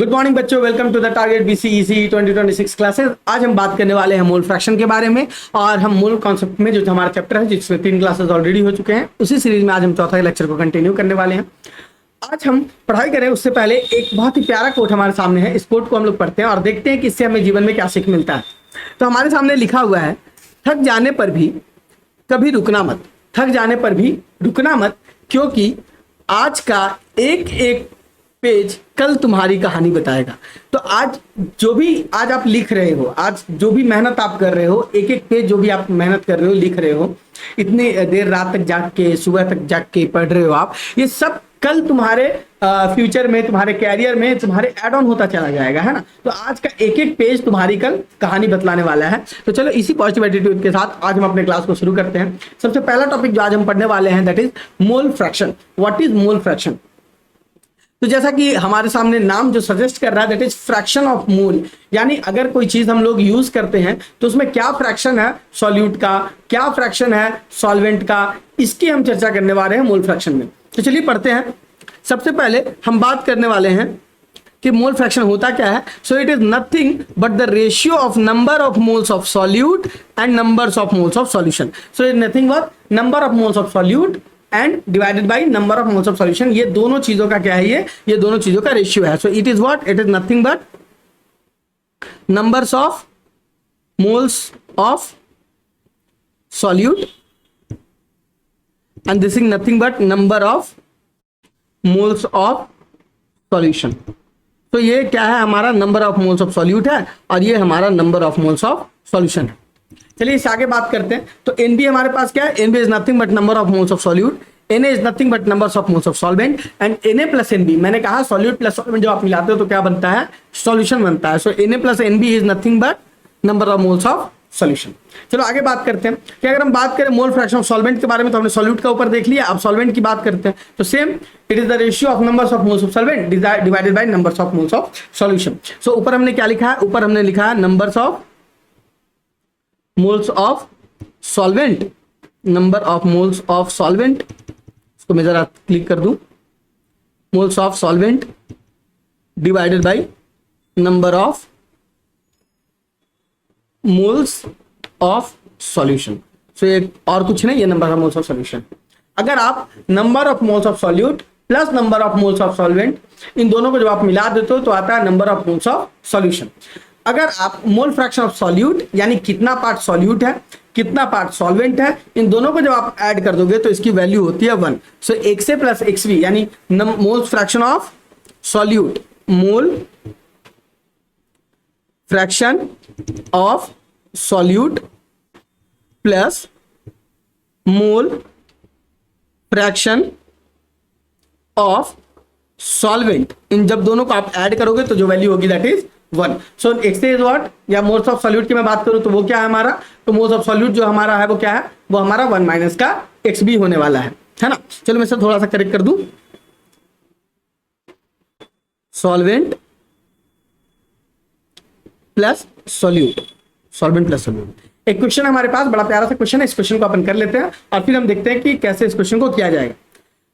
Good morning बच्चों, welcome to the target BCEC 2026 classes. आज हम बात करने वाले हैं मोल फ्रैक्शन के बारे में और हम मोल कॉन्सेप्ट में जो हमारा चैप्टर है जिसमें 3 क्लासेस ऑलरेडी हो चुके हैं, उसी सीरीज में आज हम चौथा लेक्चर को कंटिन्यू करने वाले हैं। आज हम पढ़ाई करें उससे पहले एक बहुत ही प्यारा कोट हमारे सामने है। इस कोट को हम लोग पढ़ते हैं और देखते हैं कि इससे हमें जीवन में क्या सीख मिलता है। तो हमारे सामने लिखा हुआ है, थक जाने पर भी कभी रुकना मत, थक जाने पर भी रुकना मत, क्योंकि आज का एक एक पेज कल तुम्हारी कहानी बताएगा। तो आज जो भी आज आप लिख रहे हो, आज जो भी मेहनत आप कर रहे हो, एक एक पेज जो भी आप मेहनत कर रहे हो, लिख रहे हो, इतनी देर रात तक जाग के, सुबह तक जाग के पढ़ रहे हो आप, ये सब कल तुम्हारे फ्यूचर में, तुम्हारे कैरियर में, तुम्हारे एड ऑन होता चला जाएगा, है ना। तो आज का एक एक पेज तुम्हारी कल कहानी बतलाने वाला है। तो चलो इसी पॉजिटिव एटीट्यूड के साथ आज हम अपने क्लास को शुरू करते हैं। सबसे पहला टॉपिक जो आज हम पढ़ने वाले हैं that is mole fraction. What is mole fraction? तो जैसा कि हमारे सामने नाम जो सजेस्ट कर रहा है that is fraction of mole, यानी अगर कोई चीज हम लोग यूज करते हैं तो उसमें क्या फ्रैक्शन है सॉल्यूट का, क्या फ्रैक्शन है सॉल्वेंट का, इसकी हम चर्चा करने वाले हैं मोल फ्रैक्शन में। तो चलिए पढ़ते हैं। सबसे पहले हम बात करने वाले हैं कि मोल फ्रैक्शन होता क्या है। सो it is nothing but the ratio of number of moles of solute and numbers of moles of solution. So it nothing but number of moles of solute and divided by number of moles of solution. ये दोनों चीजों का क्या है, ये दोनों चीजों का रेशियो है। सो it is what, it is nothing but numbers of moles of solute and this is nothing but number of moles of solution. तो ये क्या है, हमारा number of moles of solute है और ये हमारा number of moles of solution है। चलिए इससे आगे बात करते हैं। तो एनबी हमारे पास क्या है, NB is nothing but number of moles of solute, NA is nothing but numbers of moles of solvent and NA plus NB. मैंने कहा सॉल्यूट प्लस सॉल्वेंट जब आप मिलाते हो तो क्या बनता है, सॉल्यूशन बनता है। So N A plus N B is nothing but number of moles of solution. चलो आगे बात करते हैं कि अगर हम बात करें मोल फ्रैक्शन ऑफ सॉल्वेंट के बारे में तो हमने सॉल्यूट का ऊपर देख लिया, अब सॉल्वेंट की बात करते हैं। तो same it is the ratio of numbers of moles of solvent divided by numbers of moles of solution. So ऊपर हमने क्या लिखा है, ऊपर हमने लिखा है numbers of moles of solvent, number of moles of solvent, इसको मैं जरा क्लिक कर दूं, moles of solvent divided by number of moles of solution. So ये और कुछ नहीं, ये number of moles of solution. अगर आप number of moles of solute plus number of moles of solvent, इन दोनों को जब आप मिला देते हो तो आता है number of moles of solution. अगर आप मोल फ्रैक्शन ऑफ सॉल्यूट यानी कितना पार्ट सॉल्यूट है, कितना पार्ट सॉल्वेंट है, इन दोनों को जब आप ऐड कर दोगे तो इसकी वैल्यू होती है 1। So X A plus X B यानी mole fraction of solute, mole fraction of solute plus mole fraction of solvent, इन जब दोनों को आप ऐड करोगे तो जो वैल्यू होगी that is 1। So x is what, या मोल्स ऑफ सॉल्यूट की मैं बात करूं तो वो क्या है हमारा, तो मोल्स ऑफ सॉल्यूट जो हमारा है वो क्या है, वो हमारा 1 माइनस का एक्स बी होने वाला है ना। चलो मैं इसे थोड़ा सा करेक्ट कर दूं, solvent plus solute, solvent plus solute. एक क्वेश्चन हमारे पास बड़ा प्यारा सा क्वेश्चन है, इस क्वेश्चन को अपन कर लेते हैं और फिर हम देखते हैं कि कैसे इस क्वेश्चन को किया जाएगा।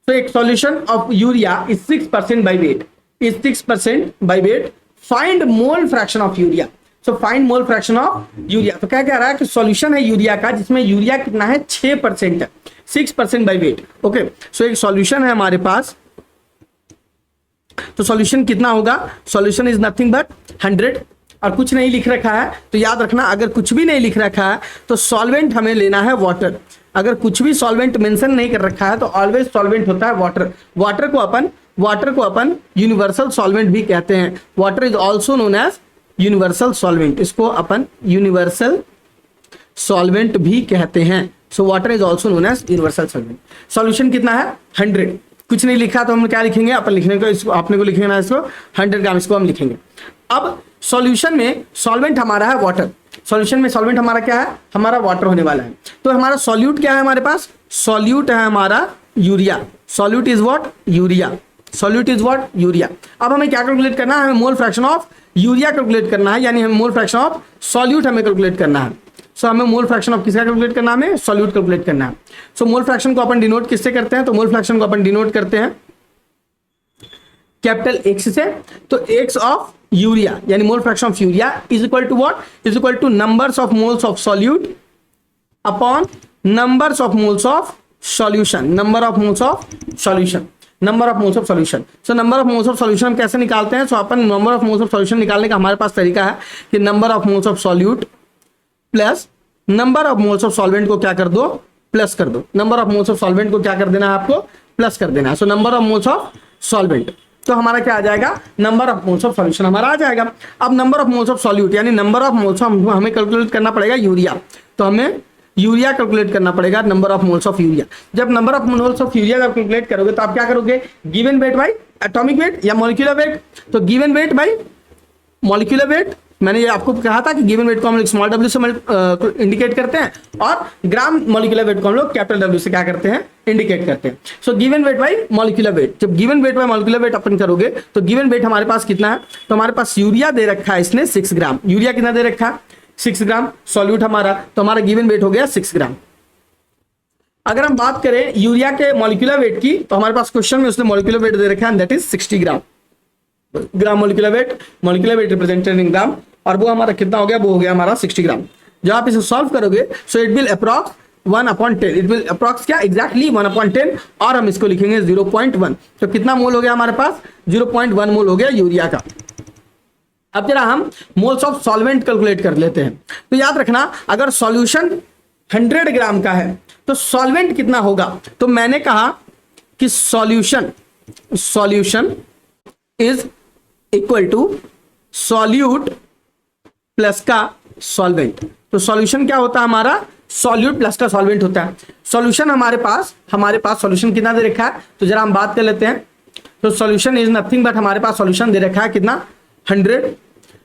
तो एक solution of urea is 6% by weight, is 6% by weight, find mole fraction of urea. So find mole fraction of urea. तो क्या कह रहा है कि सॉल्यूशन है यूरिया का जिसमें यूरिया कितना है, 6% है, 6% बाय वेट। ओके, सो एक सॉल्यूशन है हमारे पास, तो सॉल्यूशन कितना होगा, सॉल्यूशन इज नथिंग बट 100 और कुछ नहीं लिख रखा है। तो याद रखना अगर कुछ भी नहीं लिख रखा है तो सॉल्वेंट हमें लेना है वाटर। अगर कुछ भी सॉल्वेंट मेंशन नहीं कर रखा है तो ऑलवेज सॉल्वेंट होता है वाटर। वाटर को अपन यूनिवर्सल सॉल्वेंट भी कहते हैं। Water is also known as universal solvent, इसको अपन यूनिवर्सल सॉल्वेंट भी कहते हैं। So water is also known as universal solvent. Solution कितना है 100, कुछ नहीं लिखा तो हम क्या लिखेंगे, अपन लिखने को इसको, आपने को लिखेंगे ना इसको 100 ग्राम, इसको हम लिखेंगे। अब सॉल्यूशन में सॉल्वेंट हमारा है वाटर, सॉल्यूशन में सॉल्वेंट हमारा क्या है, हमारा वाटर होने वाला है। तो हमारा सॉल्यूट क्या है हमारे पास, सॉल्यूट है हमारा urea. Solute is what, urea. Solute is what, urea. अब हमें क्या कैलकुलेट करना है, हमें मोल फ्रैक्शन ऑफ यूरिया कैलकुलेट करना है, यानी हमें मोल फ्रैक्शन ऑफ सॉल्यूट हमें कैलकुलेट करना है। सो हमें मोल फ्रैक्शन ऑफ किसका कैलकुलेट करना है, हमें सॉल्यूट कैलकुलेट करना है। सो मोल फ्रैक्शन को अपन डिनोट किससे करते हैं, तो मोल फ्रैक्शन को अपन डिनोट करते हैं कैपिटल एक्स से, तो एक्स ऑफ यूरिया यानी mole fraction of urea is equal to what, is equal to numbers of moles of solute upon numbers of moles of solution, number of moles of solution, number of moles of solution. So number of moles of solution हम कैसे निकालते हैं? So अपन number of moles of solution निकालने का हमारे पास तरीका है कि number of moles of solute plus number of moles of solvent को क्या कर दो, प्लस कर दो। Number of moles of solvent को क्या कर देना है आपको, प्लस कर देना है। So number of moles of solvent, तो हमारा क्या आ जाएगा, number of moles of solution हमारा आ जाएगा। अब number of moles of solute यानी नंबर ऑफ मोल्स हमें कैलकुलेट करना पड़ेगा यूरिया, तो हमें यूरिया कैलकुलेट करना पड़ेगा, number of moles of urea. जब number of moles of urea का कैलकुलेट करोगे तो आप क्या करोगे, given weight by atomic weight या मॉलिक्यूलर वेट। तो given weight by molecular wait, मैंने ये आपको कहा था कि गिवन वेट को हम लोग स्मॉल डब्ल्यू से इंडिकेट करते हैं और ग्राम मॉलिक्यूलर वेट को हम लोग कैपिटल डब्ल्यू से क्या करते हैं, इंडिकेट करते हैं। So given weight by molecular weight, जब given weight by molecular weight अपन करोगे तो गिवन वेट हमारे पास कितना है, तो हमारे पास यूरिया दे रखा है इसने 6 ग्राम, यूरिया कितना दे रखा है 6 ग्राम, सॉल्यूट हमारा, तो हमारा गिवन वेट हो गया 6 ग्राम। अगर हम बात करें यूरिया के मॉलिक्यूलर वेट की, तो हमारे पास क्वेश्चन में उसने मॉलिक्यूलर वेट दे रखा है that is 60 gram, gram molecular weight represented in gram, और वो हमारा कितना हो गया, वो हो गया हमारा 60 ग्राम। जब आप इसे सॉल्व करोगे so it will approx 1/10, it will approx क्या एग्जैक्टली 1/10, और हम इसको लिखेंगे 0.1। तो कितना मोल हो गया हमारे पास, 0.1 मोल हो गया यूरिया का। अब जरा हम मोल्स ऑफ सॉल्वेंट कैलकुलेट कर लेते हैं। तो याद रखना अगर सॉल्यूशन 100 ग्राम का है तो सॉल्वेंट कितना होगा, तो मैंने कहा कि solution is equal to solute plus का सॉल्वेंट। तो सॉल्यूशन क्या होता है हमारा, सॉल्यूट प्लस का सॉल्वेंट होता है। सॉल्यूशन हमारे पास सॉल्यूशन कितना दे रखा है, तो जरा हम बात कर लेते हैं। तो सॉल्यूशन इज नथिंग बट हमारे पास सॉल्यूशन दे रखा है कितना 100,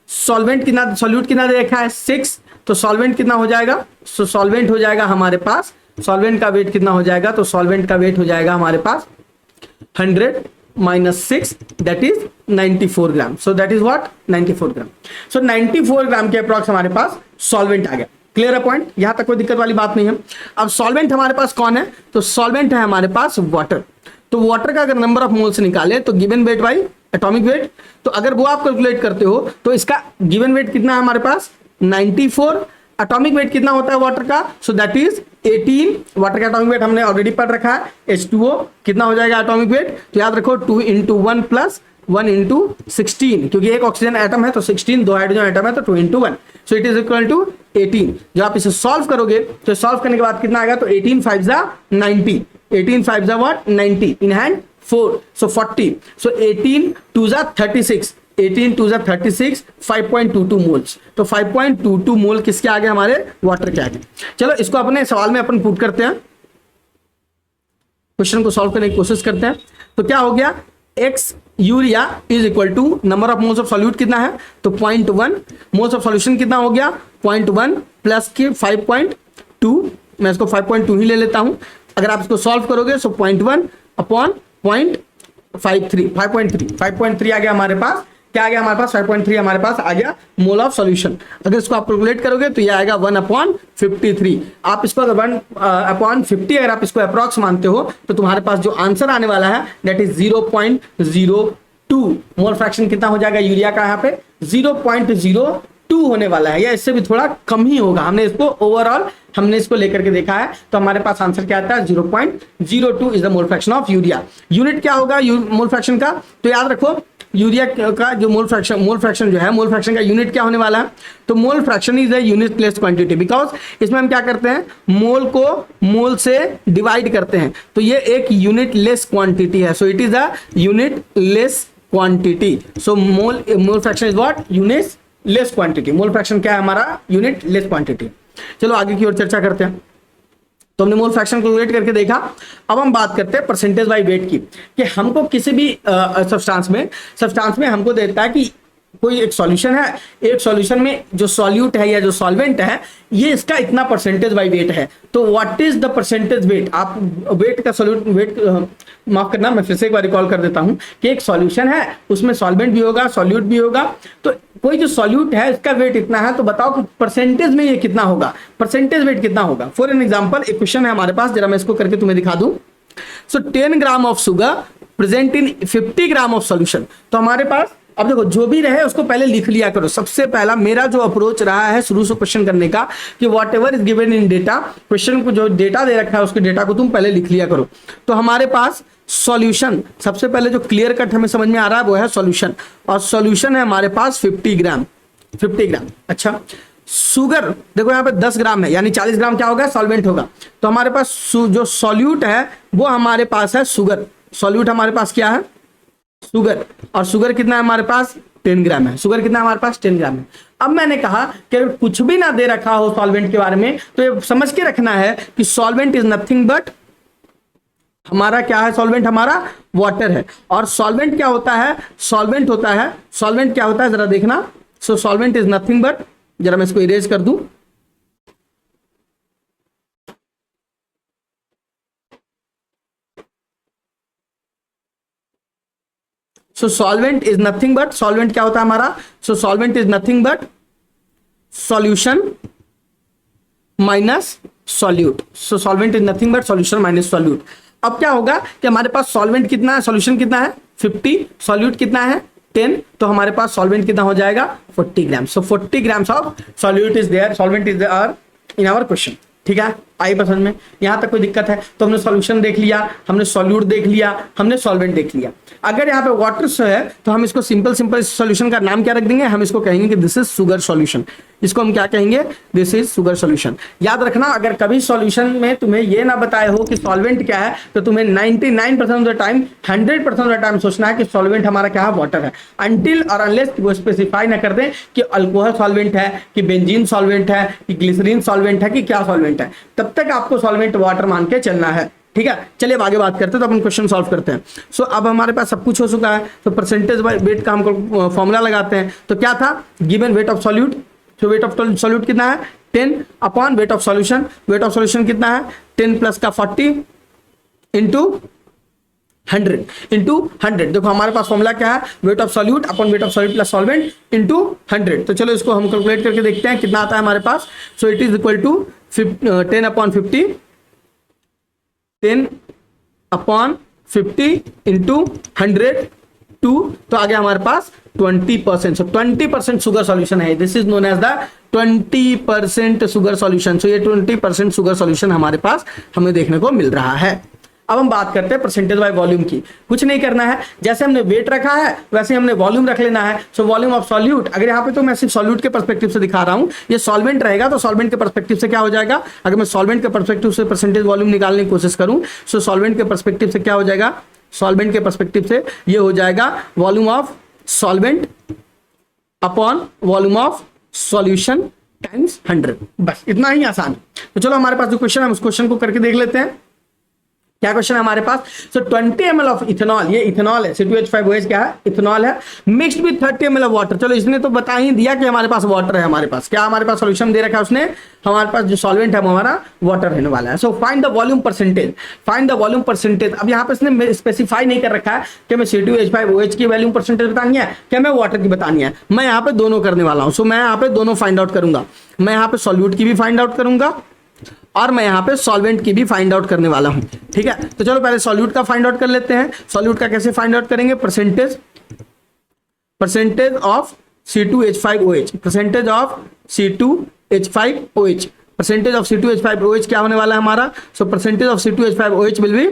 सॉल्वेंट कितना, सॉल्यूट कितना दे रखा है 6, तो सॉल्वेंट कितना हो जाएगा, सो सॉल्वेंट हो जाएगा हमारे पास, सॉल्वेंट का वेट कितना हो जाएगा, तो सॉल्वेंट का वेट हो जाएगा हमारे पास 100 minus 6 that is 94 gram. so that is what 94 gram. so 94 ग्राम के अप्रॉक्स हमारे पास सॉल्वेंट आ गया। क्लियर है पॉइंट, यहां तक कोई दिक्कत वाली बात नहीं है। अब सॉल्वेंट हमारे पास कौन है, तो सॉल्वेंट है हमारे पास वाटर। तो वाटर का अगर नंबर ऑफ मोल्स निकाले तो given weight by atomic weight, तो अगर वो आप कैलकुलेट करते हो तो इसका गिवन वेट कितना है हमारे पास 94, एटॉमिक वेट कितना होता है वाटर का, सो दैट इज 18। वाटर का एटॉमिक वेट हमने ऑलरेडी पढ़ रखा है H2O, कितना हो जाएगा एटॉमिक वेट, तो याद रखो 2 × 1 + 1 × 16, क्योंकि एक ऑक्सीजन एटम है तो 16, 2 हाइड्रोजन एटम है तो 2 × 1, so it is equal to 18। जब आप इसे सॉल्व करोगे तो सॉल्व करने के बाद कितना आएगा, तो 18 × 5 = 90, 18 × 5 = what 90, in hand 4, so 40, so 18 × 2 = 36, 18 × 2 = 36, 5.22 moles. तो 5.22 मोल किसके आगे, हमारे वाटर के आगे। चलो इसको अपने सवाल में अपन पुट करते हैं, क्वेश्चन को सॉल्व करने की कोशिश करते हैं। तो क्या हो गया, x urea is equal to number of moles of solute कितना है, तो 0.1, मोल्स ऑफ सॉल्यूशन कितना हो गया 0.1 प्लस के 5.2, मैं इसको 5.2 ही ले लेता हूं। अगर आप इसको सॉल्व करोगे सो 0.1 अपॉन 0.53, 5.3 आ गया हमारे पास। क्या आ गया हमारे पास, 5.3 हमारे पास आ गया मोल ऑफ सॉल्यूशन। अगर इसको आप कैलकुलेट करोगे तो ये आएगा 1/53। आप इसको अगर 1/50 अगर आप इसको अप्रॉक्स मानते हो तो तुम्हारे पास जो आंसर आने वाला है दैट इज 0.02 मोल फ्रैक्शन कितना हो जाएगा यूरिया का, यहाँ पे 0.02 होने वाला है, या इससे भी थोड़ा कम ही होगा। हमने इसको ओवरऑल हमने इसको लेकर के देखा है, तो हमारे पास आंसर क्या आता है 0.02 is the mole fraction of urea. Unit क्या होगा मोल फ्रैक्शन का, तो याद रखो यूरिया का जो मोल फ्रैक्शन जो है, मोल फ्रैक्शन का यूनिट क्या होने वाला है, तो mole fraction is a unit less quantity, because इसमें हम क्या करते हैं, मोल को मोल से डिवाइड करते हैं, तो ये एक यूनिट लेस क्वांटिटी है, सो it is a unit less quantity. So mole fraction is what, unit less quantity. Mole fraction क्या है हमारा, यूनिट लेस क्वांटिटी। चलो आगे की ओर चर्चा करते हैं। तो हमने मोल फ्रैक्शन कैलकुलेट करके देखा। अब हम बात करते हैं परसेंटेज बाय वेट की, कि हमको किसी भी सब्सटेंस में हमको देता है कि कोई एक सॉल्यूशन है, एक सॉल्यूशन में जो सॉल्यूट है या जो सॉल्वेंट है ये इसका इतना परसेंटेज बाय वेट है। तो what is the percentage wait, आप वेट का सॉल्यूट वेट माफ करना, मैं फिर से एक बार रिकॉल कर देता हूं कि एक सॉल्यूशन है उसमें सॉल्वेंट भी होगा सॉल्यूट भी होगा, तो कोई जो सॉल्यूट है इसका वेट इतना है, तो बताओ कि परसेंटेज में ये कितना होगा, परसेंटेज वेट कितना होगा। फॉर एन एग्जांपल एक क्वेश्चन है हमारे पास, जरा मैं इसको करके तुम्हें दिखा दूं। सो 10 gram of sugar present in 50 gram of solution. तो हमारे पास अब देखो जो भी रहे उसको पहले लिख लिया करो। सबसे पहला मेरा जो अप्रोच रहा है शुरू से क्वेश्चन करने का कि what ever is given in data, question को जो डेटा दे रखा है उसके डेटा को तुम पहले लिख लिया करो। तो हमारे पास सॉल्यूशन सबसे पहले जो क्लियर कट हमें समझ में आ रहा है वो है सॉल्यूशन, और सॉल्यूशन है हमारे पास 50 ग्राम। 50 ग्राम। अच्छा, शुगर देखो यहाँ पे 10 ग्राम है, यानी 40 ग्राम क्या होगा, सॉल्वेंट होगा। तो हमारे पास जो सॉल्यूट है वो हमारे पास है शुगर। सॉल्यूट हमारे पास क्या है, शुगर। और शुगर कितना है हमारे पास, 10 ग्राम है। शुगर कितना है हमारे पास, 10 ग्राम है। अब मैंने कहा कि कुछ भी ना दे रखा हो सॉल्वेंट के बारे में तो ये समझ के रखना है कि सॉल्वेंट इज नथिंग बट, हमारा क्या है, सॉल्वेंट हमारा वाटर है। और सॉल्वेंट क्या होता है, सॉल्वेंट होता है, सॉल्वेंट क्या होता है जरा देखना। So solvent is nothing but, जरा मैं इसको इरेज कर दूं, so solvent is nothing but, solvent क्या होता है हमारा, so solvent is nothing but solution minus solute. So solvent is nothing but solution minus solute. अब क्या होगा कि हमारे पास सॉल्वेंट कितना है, सॉल्यूशन कितना है 50, सॉल्यूट कितना है 10, तो हमारे पास सॉल्वेंट कितना हो जाएगा 40 gram. So 40 grams of solute is there, solvent is there in our question. ठीक है, आई पसंद में, यहां तक कोई दिक्कत है तो हमने सॉल्यूशन देख लिया, हमने सॉल्यूट देख लिया, हमने सॉल्वेंट देख लिया। अगर यहाँ पे वाटर से है तो हम इसको सिंपल सिंपल सॉल्यूशन का नाम क्या रख देंगे, हम इसको कहेंगे कि दिस इज शुगर सॉल्यूशन। इसको हम क्या कहेंगे, दिस इज शुगर सॉल्यूशन। याद रखना, अगर कभी सॉल्यूशन में तुम्हें ये ना बताए हो कि सॉल्वेंट क्या है तो तुम्हें 99% of the time 100% of the time सोचना है कि सॉल्वेंट हमारा क्या है, वाटर है। अनटिल और अनलेस वो स्पेसिफाई ना कर दें कि अल्कोहल सॉल्वेंट है, कि बेंजीन सॉल्वेंट है, कि ग्लिसरीन सॉल्वेंट है, कि क्या सॉल्वेंट है, तब तक आपको सॉल्वेंट वाटर मान के चलना है। ठीक है, चलिए अब आगे बात करते हैं, तो अपन क्वेश्चन सॉल्व करते हैं। सो अब हमारे पास सब कुछ हो चुका है, तो परसेंटेज बाय वेट का हम फॉर्मूला लगाते हैं। तो क्या था, गिवन वेट ऑफ सॉल्यूट, तो वेट ऑफ सॉल्यूट कितना है 10 upon weight of solution. Weight of solution कितना है 10 प्लस का 40 इंटू 100। देखो हमारे पास फॉर्मूला क्या है, weight of solute upon weight of solute plus solvent into 100। तो चलो इसको हम कैलकुलेट करके देखते हैं कितना आता है हमारे पास। So it is equal to 10 upon 50, 10 upon 50 into 100 2, तो आ गया हमारे पास 20%। सो 20% शुगर सॉल्यूशन है, this is known as the 20% sugar solution. So ये 20% शुगर सॉल्यूशन हमारे पास हमें देखने को मिल रहा है। अब हम बात करते हैं परसेंटेज बाय वॉल्यूम की। कुछ नहीं करना है, जैसे हमने वेट रखा है वैसे हमने वॉल्यूम रख लेना है। सो वॉल्यूम ऑफ सॉल्यूट, अगर यहाँ पे तो मैं सिर्फ सॉल्यूट के पर्सपेक्टिव से दिखा रहा हूँ, ये सॉल्वेंट रहेगा तो सॉल्वेंट के पर्सपेक्टिव से क्या हो जाएगा, अगर मैं सॉल्वेंट के पर्सपेक्टिव से परसेंटेज वॉल्यूम निकालने की कोशिश करूँ, सो सॉल्वेंट के पर्सपेक्टिव से क्या हो जाएगा, सॉल्वेंट के पर्सपेक्टिव से ये हो जाएगा volume of solvent upon volume of solution times 100। बस इतना ही आसान है। तो चलो हमारे पास जो क्वेश्चन है उस क्वेश्चन को करके देख लेते हैं। क्या क्वेश्चन है हमारे पास, सो 20 ml ऑफ इथेनॉल, ये इथेनॉल है, C2H5OH क्या है, इथेनॉल है, mixed with 30 ml of water. चलो इसने तो बता ही दिया कि हमारे पास वाटर है, हमारे पास क्या, हमारे पास सॉल्यूशन दे रखा है उसने, हमारे पास जो सॉल्वेंट है वो हमारा वाटर रहने वाला है। So find the volume percentage, find the volume percentage. अब यहाँ पे इसने स्पेसिफाई नहीं कर रखा है कि मैं C2H5OH की वॉल्यूम परसेंटेज बतानी है क्या मैं वाटर की बतानी है, मैं यहाँ पे दोनों करने वाला हूँ। सो मैं यहाँ पे दोनों फाइंड आउट करूंगा, मैं यहाँ पे सॉल्यूट की भी फाइंड आउट करूंगा और मैं यहाँ पे सॉल्वेंट की भी फाइंड आउट करने वाला हूं। ठीक है, तो चलो पहले सॉल्यूट का फाइंड आउट कर लेते हैं। सॉल्यूट का कैसे फाइंड आउट करेंगे, percentage of C2H5OH, percentage of C2H5OH, percentage of C2H5OH क्या होने वाला है हमारा, so percentage of C2H5OH will be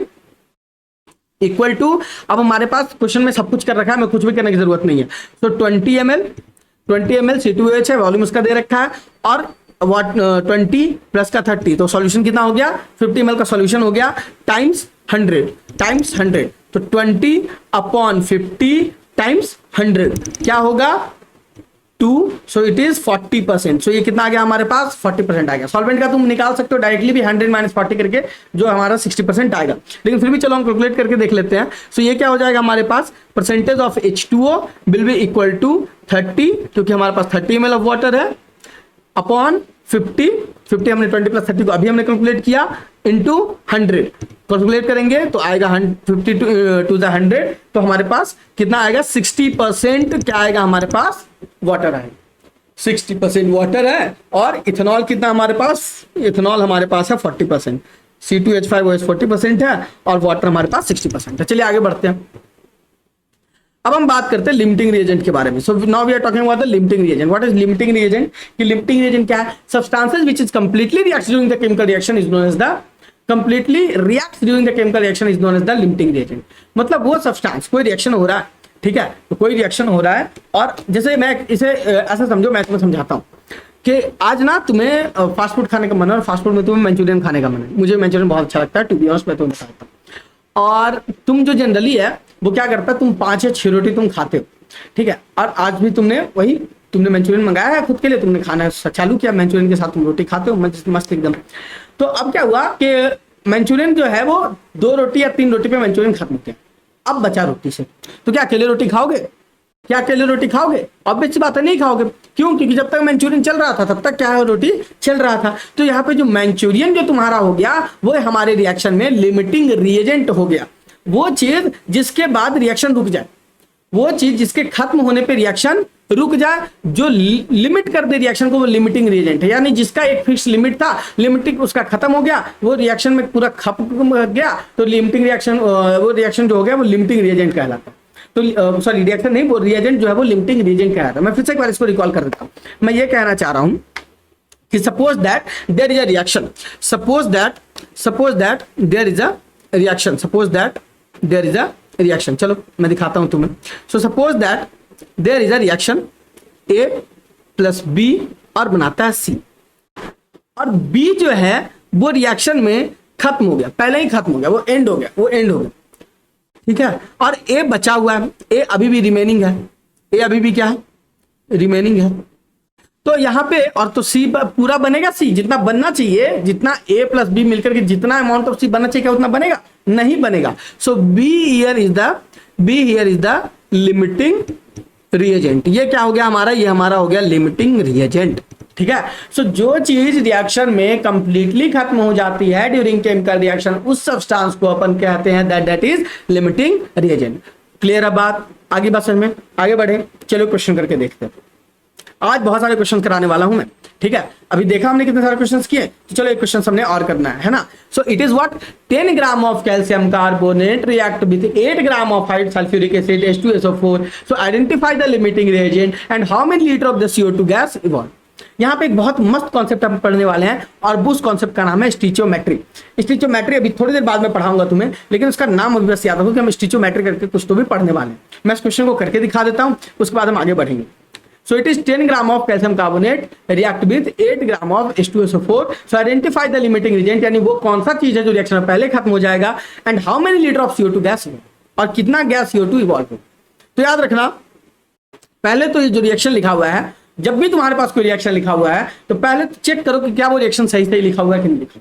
equal to, अब हमारे पास क्वेश्चन में सब कुछ कर रखा है, मैं कुछ भी करने की जरूरत नहीं है। तो 20 ml C2OH है, वॉल्यूम उसका दे रखा है, और 20 प्लस का 30, तो सॉल्यूशन कितना हो गया 50 ml का सॉल्यूशन हो गया, टाइम्स 100, तो 20 अपॉन 50 टाइम्स 100 क्या होगा 2, सो इट इज 40%। सो ये कितना आ गया हमारे पास 40% आ गया। सॉल्वेंट का तुम निकाल सकते हो डायरेक्टली भी 100 माइनस 40 करके, जो हमारा 60% आएगा, लेकिन फिर भी चलो हम कैलकुलेट करके देख लेते हैं। सो ये क्या हो जाएगा हमारे पास, percentage of H2O will be equal to 30, क्योंकि हमारे पास 30 ml ऑफ वाटर है, अपॉन 50 हमने 20 प्लस 30 को अभी हमने कैलकुलेट किया, इंटू 100 कैलकुलेट करेंगे तो आएगा 50 टू द 100, तो हमारे पास कितना आएगा 60% क्या आएगा हमारे पास वाटर है, 60% वाटर है। और इथेनॉल कितना हमारे पास, इथेनॉल हमारे पास है 40%। C2H5OH 40% है और वाटर हमारे पास 60% है। चलिए आगे बढ़ते हैं। अब हम बात करते हैं लिमिटिंग रिएजेंट के बारे में। So now we are talking about the limiting reagent. What is limiting reagent? कि लिमिटिंग रिएजेंट क्या है? Substances which is completely reacts during the chemical reaction is known as the completely reacts during the chemical reaction is known as the limiting reagent. मतलब वो substance, कोई reaction हो रहा है, ठीक है, तो कोई रिएक्शन हो रहा है और जैसे मैं इसे ऐसा समझो, मैं तुम्हें समझाता हूँ कि आज ना तुम्हें फास्ट फूड खाने का मन है और फास्ट फूड में तुम्हें मंचूरियन खाने का मन है। मुझे मंचूरियन बहुत अच्छा लगता है, टू बी ऑनेस्ट मैं तुम्हें बताता हूँ। और तुम जो जनरली है वो क्या करता है, तुम 5 या 6 रोटी तुम खाते हो, ठीक है, और आज भी तुमने मंचूरियन मंगाया है खुद के लिए, तुमने खाना चालू किया, मंचूरियन के साथ तुम रोटी खाते हो मस्त एकदम। तो अब क्या हुआ कि मंचूरियन जो है वो 2 रोटी या 3 रोटी पे मंचूरियन खत्म होते हैं, अब बचा रोटी से, तो क्या अकेले रोटी खाओगे? क्या अकेले रोटी खाओगे? ऑब्वियस बात है, नहीं खाओगे। क्यों? क्योंकि जब तक मंचूरियन चल रहा था तब तक क्या है, रोटी चल रहा था। तो यहाँ पे जो मंचूरियन जो तुम्हारा हो गया वो हमारे रिएक्शन में लिमिटिंग रिएजेंट हो गया। वो चीज जिसके बाद रिएक्शन रुक जाए, वो चीज जिसके खत्म होने पे रिएक्शन रुक जाए, जो लिमिट कर दे रिएक्शन को, वो लिमिटिंग रिएजेंट है। यानी जिसका एक फिक्स लिमिट था, लिमिटिंग उसका खत्म हो गया, वो रिएक्शन में पूरा खप गया, तो लिमिटिंग रिएक्शन, वो रिएक्शन जो हो गया वो लिमिटिंग रिएजेंट कहलाता है। तो सॉरी, रिएक्शन नहीं, वो रिएजेंट जो है वो लिमिटिंग रिएजेंट कहलाता है। मैं फिर से एक बार इसको रिकॉल कर देता हूं। मैं ये कहना चाह रहा हूं कि suppose that there is a reaction, suppose that there is a reaction, suppose that there is a reaction. चलो मैं दिखाता हूं तुम्हें। So suppose that there is a reaction A + B और बनाता है C, और B जो है वो रिएक्शन में खत्म हो गया, पहले ही खत्म हो गया, वो एंड हो गया, ठीक है, और A बचा हुआ है, A अभी भी रिमेनिंग है, A अभी भी क्या है, रिमेनिंग है। तो यहाँ पे और तो C पूरा बनेगा, C जितना बनना चाहिए, जितना A + B मिलकर के जितना अमाउंट ऑफ C बनना चाहिए, क्या उतना बनेगा? नहीं बनेगा। सो B here is the limiting reagent. ये क्या हो गया हमारा? ये हमारा हो गया लिमिटिंग रिएजेंट, ठीक है। सो जो चीज रिएक्शन में कंप्लीटली खत्म हो जाती है ड्यूरिंग केमिकल रिएक्शन, उस सब्सटेंस को अपन कहते हैं that is limiting reagent. Clear है बात? आगे बात समझ में, आगे बढ़े। चलो क्वेश्चन करके देखते हैं। आज बहुत सारे क्वेश्चन कराने वाला हूं मैं, ठीक है। अभी देखा हमने कितने सारे क्वेश्चंस किए, तो चलो एक क्वेश्चन हमने और करना है ना। सो it is what 10 gram of calcium carbonate react with 8 gram of hide sulphuric acid H2SO4। So identify the limiting reagent and how many litre of the CO2 gas evolve. यहाँ पे एक बहुत मस्त कॉन्सेप्ट हम पढ़ने वाले हैं और उस कॉन्सेप्ट का नाम है स्टिचोमेट्री। स्टिचोमेट्री अभी थोड़ी देर बाद में पढ़ाऊंगा तुम्हें, लेकिन उसका नाम अभी बस याद रखो कि हम स्टिचोमेट्री करके कुछ तो भी पढ़ने वाले हैं। मैं इस क्वेश्चन को करके दिखा देता हूं, उसके बाद हम आगे बढ़ेंगे। So it is 10 gram of calcium carbonate react with 8 gram of H2SO4. So identify the limiting reagent, यानी वो कौन सा चीज है जो रिएक्शन में पहले खत्म हो जाएगा, and how many liter of CO2 gas, और कितना गैस CO2 इवॉल्व हो। तो याद रखना, पहले तो ये जो रिएक्शन लिखा हुआ है, जब भी तुम्हारे पास कोई रिएक्शन लिखा हुआ है तो पहले तो चेक करो कि क्या वो रिएक्शन सही सही लिखा हुआ है कि नहीं लिखा।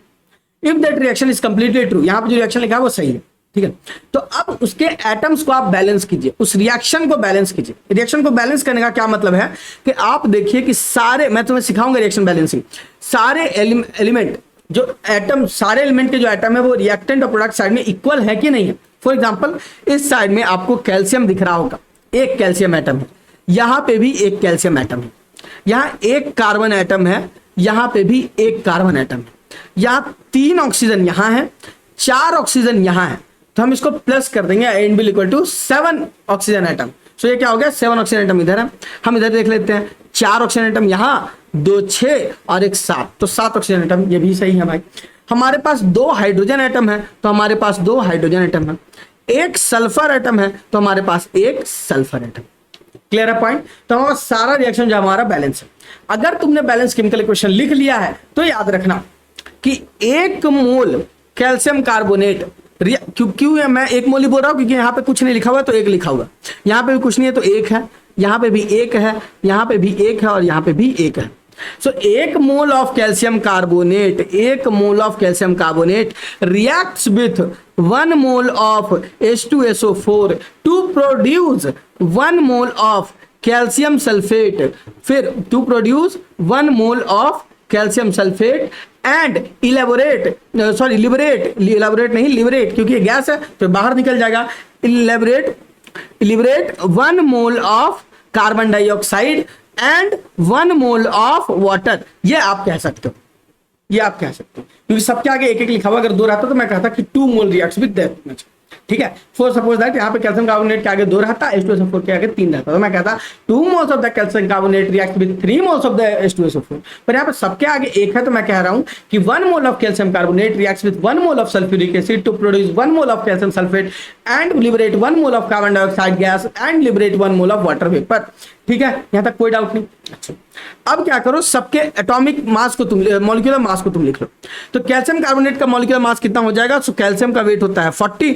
If that reaction is completely true, यहाँ पे जो रिएक्शन लिखा है वो सही है, ठीक है, तो अब उसके एटम्स को आप बैलेंस कीजिए, उस रिएक्शन को बैलेंस कीजिए। रिएक्शन को बैलेंस करने का क्या मतलब है कि आप देखिए कि सारे, मैं तुम्हें सिखाऊंगा रिएक्शन बैलेंसिंग, सारे एलिमेंट जो एटम, सारे एलिमेंट के जो एटम है वो रिएक्टेंट और प्रोडक्ट साइड में इक्वल है कि नहीं है। फॉर एग्जांपल इस साइड में आपको कैल्शियम दिख रहा होगा, एक कैल्शियम एटम है, यहां पे भी एक कैल्शियम एटम है, यहां एक कार्बन एटम है, यहां पे भी एक कार्बन एटम है, यहां 3 ऑक्सीजन यहां है, 4 ऑक्सीजन यहां है, तो हम इसको प्लस कर देंगे, and will equal to 7 oxygen atom. So ये क्या हो गया, 7 ऑक्सीजन एटम इधर है। हम इधर देख लेते हैं, 4 ऑक्सीजन एटम यहां, 2 6 और 1 7, तो 7 ऑक्सीजन एटम, ये भी सही है भाई। हमारे पास 2 हाइड्रोजन एटम है, तो हमारे पास 2 हाइड्रोजन एटम है। 1 सल्फर एटम है, तो हमारे पास 1 सल्फर एटम। क्लियर है पॉइंट? तो हमारा सारा रिएक्शन जो हमारा बैलेंस है। अगर तुमने बैलेंस केमिकल इक्वेशन लिख लिया है तो याद रखना कि 1 मोल कैल्शियम कार्बोनेट, क्यों मैं 1 मोल ही बोल रहा हूं क्योंकि यहाँ पे कुछ नहीं लिखा हुआ है तो 1 लिखा हुआ, यहाँ पे भी कुछ नहीं है तो 1 है, यहाँ पे भी 1 है, यहाँ पे भी 1 है और यहाँ पे भी 1 है। So 1 mole of calcium carbonate, 1 mole of calcium carbonate reacts with 1 mole of H2SO4 to produce 1 mole of calcium sulphate, फिर to produce 1 mole of calcium sulphate and liberate क्योंकि ये गैस है तो बाहर निकल जाएगा, liberate 1 mole of carbon dioxide and 1 mole of water. ये आप कह सकते हो, ये आप कह सकते हो, क्योंकि सबके आगे एक एक लिखा हुआ अगर 2 रहता तो मैं कहता कि 2 मोल रिएक्ट्स विद दैट। ठीक है, फॉर सपोज दैट यहाँ पे कैल्शियम कार्बोनेट के आगे 2 रहता, H2SO4 के आगे 3 रहता, तो मैं कहता 2 moles of the calcium carbonate react with 3 moles of the H2SO4। पर यहाँ पे सबके आगे एक है, तो मैं कह रहा हूँ कि 1 mole of calcium carbonate reacts with 1 mole of sulphuric acid to produce 1 mole of calcium sulphate and liberate 1 mole of carbon dioxide gas and liberate 1 mole of water vapour. ठीक है, यहाँ तक कोई डाउट नहीं। अच्छा, अब क्या करो, सबके एटॉमिक मास को तुम, मॉलिक्यूलर मास को तुम लिख लो। तो कैल्शियम कार्बोनेट का मॉलिक्यूलर मास कितना हो जाएगा? सो कैल्शियम का वेट होता है 40,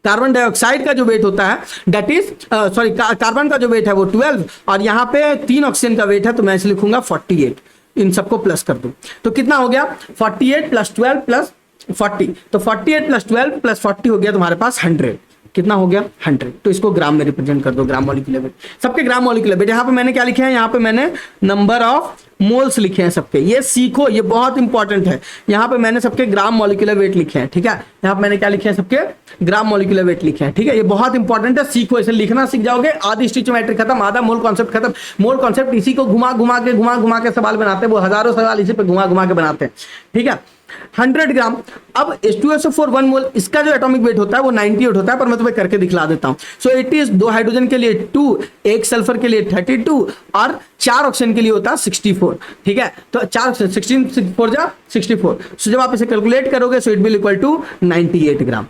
कार्बन डाइऑक्साइड का जो वेट होता है दैट इज सॉरी कार्बन का जो वेट है वो 12, और यहाँ पे 3 ऑक्सीजन का वेट है, तो मैं इसे लिखूंगा 48। इन सबको प्लस कर दूं तो कितना हो गया? 48 प्लस 12 प्लस 40, तो 48 प्लस 12 प्लस 40 हो गया तुम्हारे पास 100। कितना हो गया? 100। तो इसको ग्राम में रिप्रेजेंट कर दो, ग्राम मॉलिक्यूलर वेट। सबके ग्राम मॉलिक्यूलर वेट। यहाँ पे मैंने क्या लिखे हैं? यहाँ पे मैंने नंबर ऑफ मोल्स लिखे हैं सबके। ये सीखो, ये बहुत इंपॉर्टेंट है। यहाँ पे मैंने सबके ग्राम मॉलिक्यूलर वेट लिखे हैं। ठीक है, यहाँ पे मैंने क्या लिखे हैं? सबके ग्राम मॉलिक्यूलर वेट लिखे हैं। ठीक है, ये बहुत इंपॉर्टेंट है, सीखो, इसे लिखना सीख जाओगे, आधी स्टिचोमेट्री खत्म, आधा मोल कॉन्सेप्ट खत्म। मोल कॉन्सेप्ट इसी को घुमा घुमा के सवाल बनाते हैं, वो हजारों सवाल इसी पे घुमा घुमा के बनाते हैं। ठीक है, 100 ग्राम। अब H2SO4 1 मोल, इसका जो एटॉमिक वेट होता है वो 98 होता है, पर मैं तुम्हें करके दिखला देता हूं। सो इट इज 2 हाइड्रोजन के लिए 2, 1 सल्फर के लिए 32 और 4 ऑक्सीजन के लिए होता है 64। ठीक है, तो 4 16 4 जा 64। सो जब आप इसे कैलकुलेट करोगे so it will equal to 98 gram.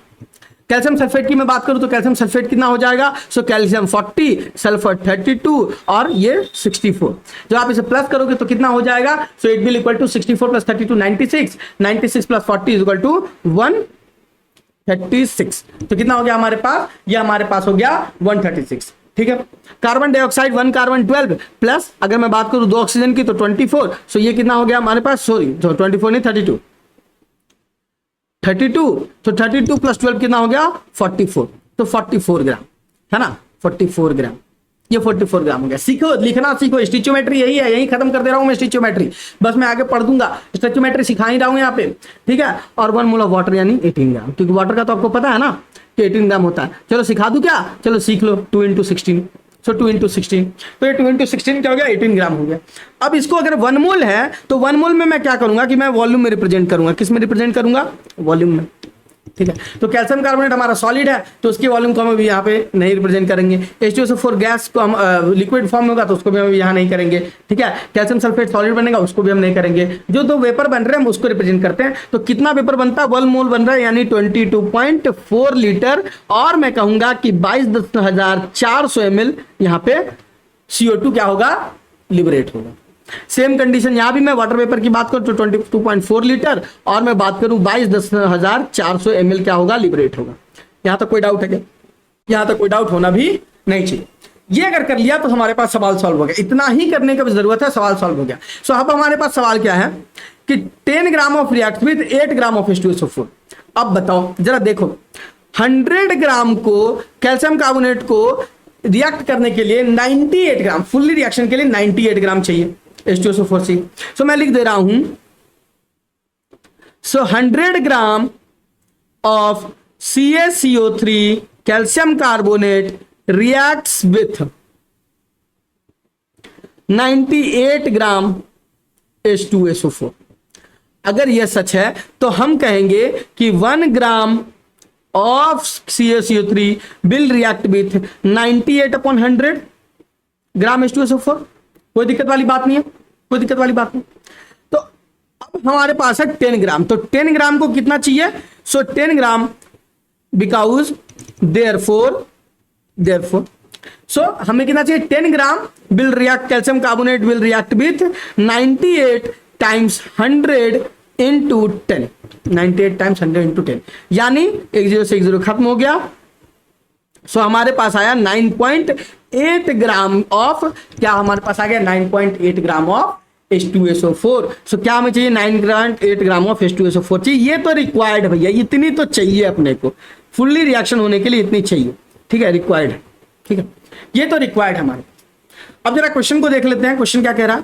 Calcium sulphate की मैं बात करूं तो कैल्शियम सल्फेट कितना हो जाएगा? सो कैल्शियम 40, सल्फर 32 और ये 64। जब आप इसे प्लस करोगे तो कितना हो जाएगा? So it will equal to 64 plus 32 96, 96 plus 40 is equal to 136। तो कितना हो गया हमारे पास? ये हमारे पास हो गया 136। ठीक है, कार्बन डाइऑक्साइड 1 कार्बन 12 प्लस अगर मैं बात करूं 2 ऑक्सीजन की तो 24। सो ये कितना हो गया हमारे पास? सॉरी, 24 नहीं 32, तो 32 प्लस 12 कितना हो गया? 44। तो 44 ग्राम है ना, 44 ग्राम, ये 44 ग्राम हो गया। सीखो, लिखना सीखो, स्टिचोमेट्री यही है, यही खत्म कर दे रहा हूं मैं स्टिचोमेट्री, बस मैं आगे पढ़ दूंगा, स्टिचोमेट्री सिखा ही रहा हूं यहाँ पे। ठीक है, और 1 मोल ऑफ वाटर यानी 18 ग्राम, क्योंकि वाटर का तो आपको पता है ना कि 18 ग्राम होता है। चलो सिखा दूं क्या? चलो सीख लो, 2 × 16। सो 2 × 16, तो ये 2 × 16 क्या हो गया? 18 ग्राम हो गया। अब इसको अगर 1 मोल है तो 1 मोल में मैं क्या करूंगा कि मैं वॉल्यूम में रिप्रेजेंट करूंगा। किस में रिप्रेजेंट करूंगा? वॉल्यूम में। ठीक है, तो कैल्शियम कार्बोनेट हमारा सॉलिड है तो उसके वॉल्यूम को हम भी यहाँ पे नहीं रिप्रेजेंट करेंगे। H2SO4 गैस को हम लिक्विड फॉर्म में होगा तो उसको भी हम यहाँ नहीं करेंगे। ठीक है, कैल्शियम सल्फेट सॉलिड बनेगा उसको भी हम नहीं करेंगे। जो 2 वेपर बन रहे हैं हम उसको रिप्रेजेंट करते हैं। तो कितना वेपर बनता है? 1 मोल बन रहा है यानी 22.4 लीटर, और मैं कहूंगा कि 22,400 ml यहाँ पे CO2 क्या होगा? लिबरेट होगा। सेम कंडीशन यहां भी मैं वाटर वेपर की बात करूं तो 22.4 लीटर, और मैं बात करूं 22,400 ml क्या होगा? लिबरेट होगा। यहां तक कोई डाउट है क्या? यहां तक कोई डाउट होना भी नहीं चाहिए। ये अगर कर लिया तो हमारे पास सवाल सॉल्व हो गया। इतना ही करने की जरूरत है, सवाल सॉल्व हो गया। सो अब हमारे पास सवाल क्या है कि 10 gram of react with 8 gram of H2SO4। अब बताओ जरा, देखो 100 ग्राम को कैल्शियम कार्बोनेट को रिएक्ट करने के लिए 98 ग्राम, फुल्ली रिएक्शन के लिए 98 ग्राम चाहिए H2SO4 से। सो मैं लिख दे रहा हूं, सो 100 gram of CaCO3 calcium carbonate reacts with 98 gram H2SO4। अगर यह सच है तो हम कहेंगे कि 1 gram of CaCO3 will react with 98/100 gram H2SO4। कोई दिक्कत वाली बात नहीं है, कोई दिक्कत वाली बात नहीं। तो अब हमारे पास है 10 ग्राम, तो 10 ग्राम को कितना चाहिए? सो 10 ग्राम बिकॉज देयरफॉर सो हमें कितना चाहिए? 10 gram will react, calcium carbonate will react with 98 times 100 into 10, 98 times 100 into 10, यानी 1 0 से 1 0 खत्म हो गया। सो हमारे पास आया 9.8 ग्राम ऑफ, क्या हमारे पास आ गया? 9.8 ग्राम ऑफ H2SO4। सो क्या हमें चाहिए? 9.8 ग्राम ऑफ H2SO4 चाहिए। ये तो रिक्वायर्ड है भैया, इतनी तो चाहिए अपने को, फुल्ली रिएक्शन होने के लिए इतनी चाहिए। ठीक है, रिक्वायर्ड है। ठीक है, ये तो रिक्वायर्ड हमारे। अब जरा क्वेश्चन को देख लेते हैं। क्वेश्चन क्या कह रहा है?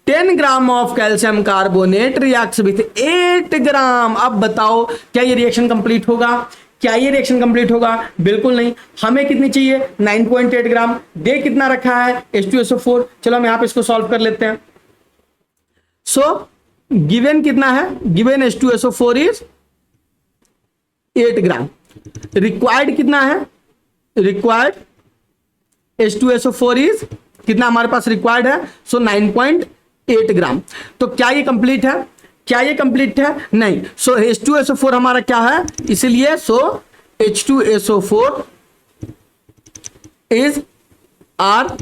10 gram of calcium carbonate reacts with 8 ग्राम। अब बताओ क्या ये रिएक्शन कंप्लीट होगा? क्या ये रिएक्शन कंप्लीट होगा? बिल्कुल नहीं। हमें कितनी चाहिए? 9.8 ग्राम। दे कितना रखा है? H2SO4। चलो हम यहां पे इसको सॉल्व कर लेते हैं। सो गिवन कितना है, given H2SO4 is 8 gram. Required कितना है, रिक्वायर्ड H2SO4 इज कितना हमारे पास रिक्वायर्ड है, सो 9.8 ग्राम। तो क्या ये कंप्लीट है, क्या ये कंप्लीट है, नहीं। सो H2SO4 हमारा क्या है, इसलिए so H2SO4 is are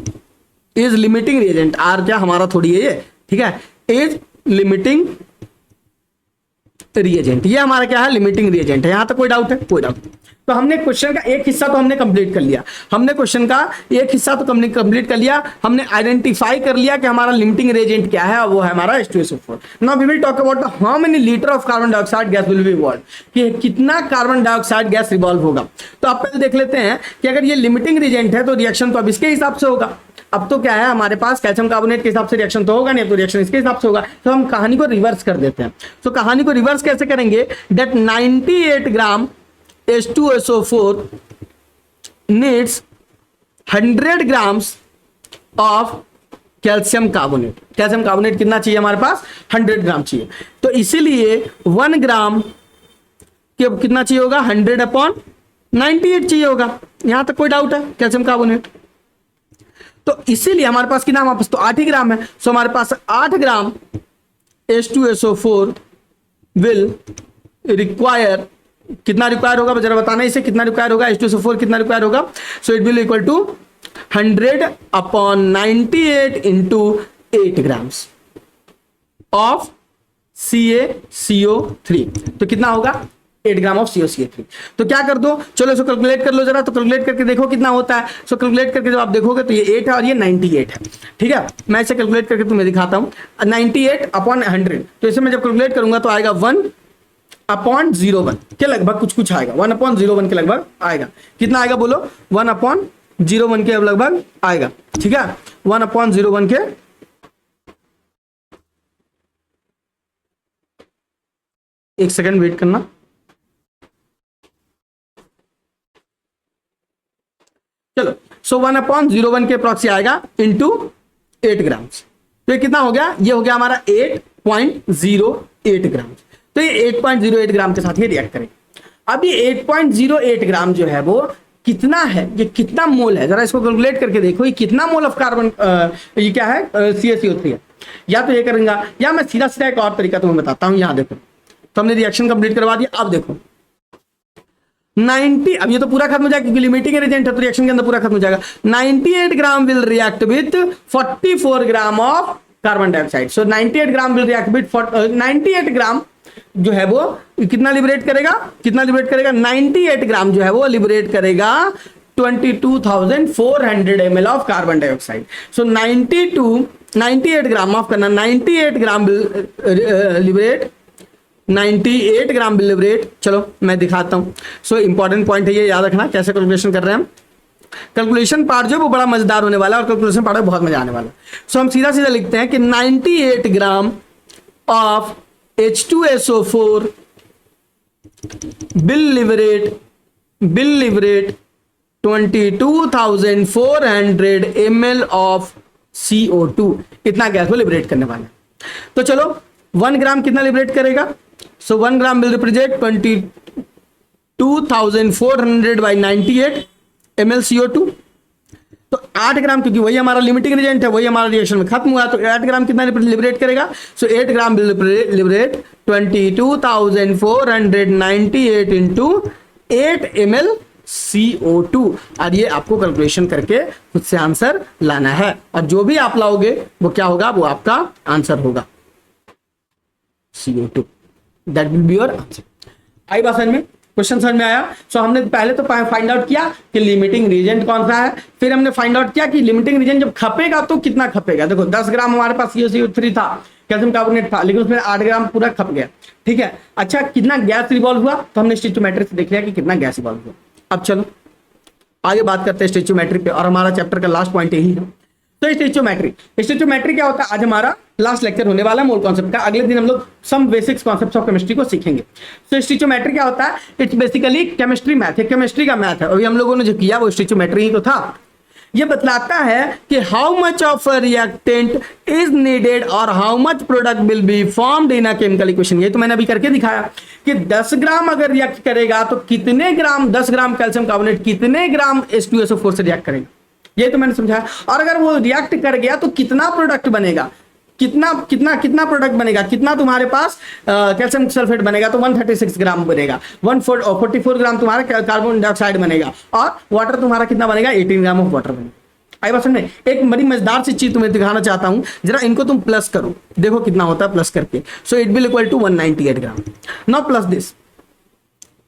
is limiting reagent. आर क्या हमारा थोड़ी है ये, ठीक है, इज लिमिटिंग रिएजेंट। ये हमारा क्या है, लिमिटिंग रिएजेंट है। यहां तक कोई डाउट है, कोई डाउट। तो हमने क्वेश्चन का एक हिस्सा तो हमने कंप्लीट कर लिया, हमने क्वेश्चन का एक हिस्सा तो कंप्लीट कर लिया, हमने आइडेंटिफाई कर लिया कि हमारा लिमिटिंग रिएजेंट क्या है, और वो है हमारा H2SO4। Now we will talk about how many litre of carbon dioxide gas will be evolve, कि कितना कार्बन डाइऑक्साइड गैस रिवॉल्व होगा। तो आप पहले देख लेते हैं कि अगर ये लिमिटिंग रिएजेंट है तो रिएक्शन तो अब इसके हिसाब से होगा। अब तो क्या है हमारे पास, कैल्शियम कार्बोनेट के हिसाब से रिएक्शन तो होगा नहीं, तो रिएक्शन इसके हिसाब से होगा। तो हम कहानी को रिवर्स कर देते हैं। तो कहानी को रिवर्स कैसे करेंगे, that 98 gram H2SO4 needs 100 grams of calcium carbonate. Calcium carbonate कितना चाहिए हमारे पास, 100 ग्राम चाहिए। तो इसीलिए 1 ग्राम के कितना चाहिए होगा, 100/98 चाहिए होगा। यहां तक कोई डाउट है, कैल्शियम कार्बोनेट। तो इसीलिए हमारे पास कितना, हमारे पास तो 8 ही ग्राम है। सो हमारे पास 8 ग्राम H2SO4 विल रिक्वायर, कितना रिक्वायर होगा जरा बताना इसे, कितना रिक्वायर होगा, H2SO4 कितना रिक्वायर होगा। So it will equal to 100/98 into 8 grams of CaCO3। तो कितना होगा, 8 ग्राम ऑफ CaCO3। तो क्या कर दो, चलो इसको कैलकुलेट कर लो जरा। तो कैलकुलेट करके देखो कितना होता है। सो कैलकुलेट करके जब आप देखोगे तो ये 8 है और ये 98 है, ठीक है। मैं इसे कैलकुलेट करके तुम्हें दिखाता हूं। 98/100, तो इसे मैं जब कैलकुलेट करूंगा तो आएगा 1/01 के लगभग कुछ आएगा, 1/01 के लगभग आएगा। कितना आएगा बोलो, 1/01 के लगभग आएगा, ठीक है। 1/01 के, एक सेकंड वेट करना। चलो, सो 1/01 के अप्रॉक्स आएगा इंटू 8 ग्राम। तो ये कितना हो गया, ये हो गया हमारा 8.08 ग्राम। तो ये 8.08 ग्राम के साथ ये रिएक्ट करेगा। अब ये 8.08 ग्राम जो है वो कितना है, ये कितना मोल है, जरा इसको कैलकुलेट करके देखो। ये कितना मोल ऑफ कार्बन, ये क्या है, CaCO3 है। या तो ये करेंगे, या मैं सीधा सीधा एक और तरीका तुम्हें बताता हूं। यहां देखो, तो हमने रिएक्शन कंप्लीट करवा दिया। अब देखो 90, अब ये तो पूरा खत्म हो जाएगा क्योंकि लिमिटिंग एजेंट है, तो रिएक्शन के अंदर पूरा खत्म हो जाएगा। 98 gram will react with 44 gram of carbon dioxide. So 98 gram will react with 98 gram जो है वो कितना लिबरेट करेगा, कितना लिबरेट करेगा, 98 ग्राम जो है वो लिबरेट करेगा 22,400 ml of carbon dioxide. So 98 ग्राम, माफ करना, 98 ग्राम लिबरेट, 98 ग्राम विल लिबरेट। चलो मैं दिखाता हूं। सो इंपॉर्टेंट पॉइंट है ये, याद रखना कैसे कैलकुलेशन कर रहे हैं हम। कैलकुलेशन पार्ट जो है वो बड़ा मजेदार होने वाला है, और कैलकुलेशन पार्ट में बहुत मजा आने वाला है। सो हम सीधा सीधा लिखते हैं कि 98 gram of H2SO4 will liberate 22,400 ml of CO2। इतना गैस को लिबरेट करने वाला है। तो चलो 1 ग्राम कितना लिबरेट करेगा, सो 1 ग्राम विल रिप्रेजेंट 22,400/98 ml CO2। तो 8 ग्राम, क्योंकि वही हमारा लिमिटिंग रिएजेंट है, वही हमारा रिएक्शन में खत्म हुआ, तो 8 ग्राम कितना लिबरेट करेगा। So 8 gram will liberate 22,498 into 8 ml CO2। और ये आपको कैलकुलेशन करके खुद से आंसर लाना है, और जो भी आप लाओगे वो क्या होगा, वो आपका आंसर होगा CO2। That will be your answer. आई बात समझ में, क्वेश्चन समझ में आया। सो हमने पहले तो फाइंड आउट किया कि लिमिटिंग रीजेंट कौन सा है, फिर हमने फाइंड आउट किया कि लिमिटिंग रीजेंट जब खपेगा तो कितना खपेगा। देखो 10 ग्राम हमारे पास CaCO3 था, कैल्शियम कार्बोनेट था, लेकिन उसमें 8 ग्राम पूरा खप गया, ठीक है। अच्छा, कितना गैस रिवॉल्व हुआ, तो हमने स्टोइचियोमेट्री से देख लिया कि कितना गैस रिवॉल्व हुआ। अब चलो आगे बात करते हैं स्टोइचियोमेट्री पे, और हमारा चैप्टर का लास्ट पॉइंट यही है। तो स्टोइचियोमेट्री क्या होता है, आज हमारा लास्ट लेक्चर होने वाला है मोल कॉन्सेप्ट का। अगले दिन हम लोग some basics concepts of chemistry को सीखेंगे। तो स्टोइचियोमेट्री क्या होता है, इट्स बेसिकली केमिस्ट्री मैथ है, केमिस्ट्री का मैथ है। अभी हम लोगों ने जो किया वो स्टोइचियोमेट्री ही तो था। ये बतलाता है कि how much of a reactant is needed और how much product will be formed in a chemical equation. ये तो मैंने अभी करके दिखाया कि 10 ग्राम अगर रिएक्ट करेगा तो कितने ग्राम, 10 ग्राम कैल्शियम कार्बोनेट कितने ग्राम H2SO4 से रिएक्ट करेगा, ये तो मैंने समझाया। और अगर वो रिएक्ट कर गया तो कितना प्रोडक्ट बनेगा, कितना कितना कितना प्रोडक्ट बनेगा, कितना तुम्हारे पास कैल्शियम सल्फेट बनेगा, तो 136 ग्राम बनेगा, 144 ग्राम तुम्हारा कार्बन डाइऑक्साइड बनेगा, और वाटर तुम्हारा कितना बनेगा, 18 ग्राम ऑफ वाटर बनेगा। आई बात समझ में? एक बड़ी मजेदार सी चीज तुम्हें दिखाना चाहता हूं, जरा इनको तुम प्लस करो, देखो कितना होता है प्लस करके। So it will equal to 198 gram. Now plus this,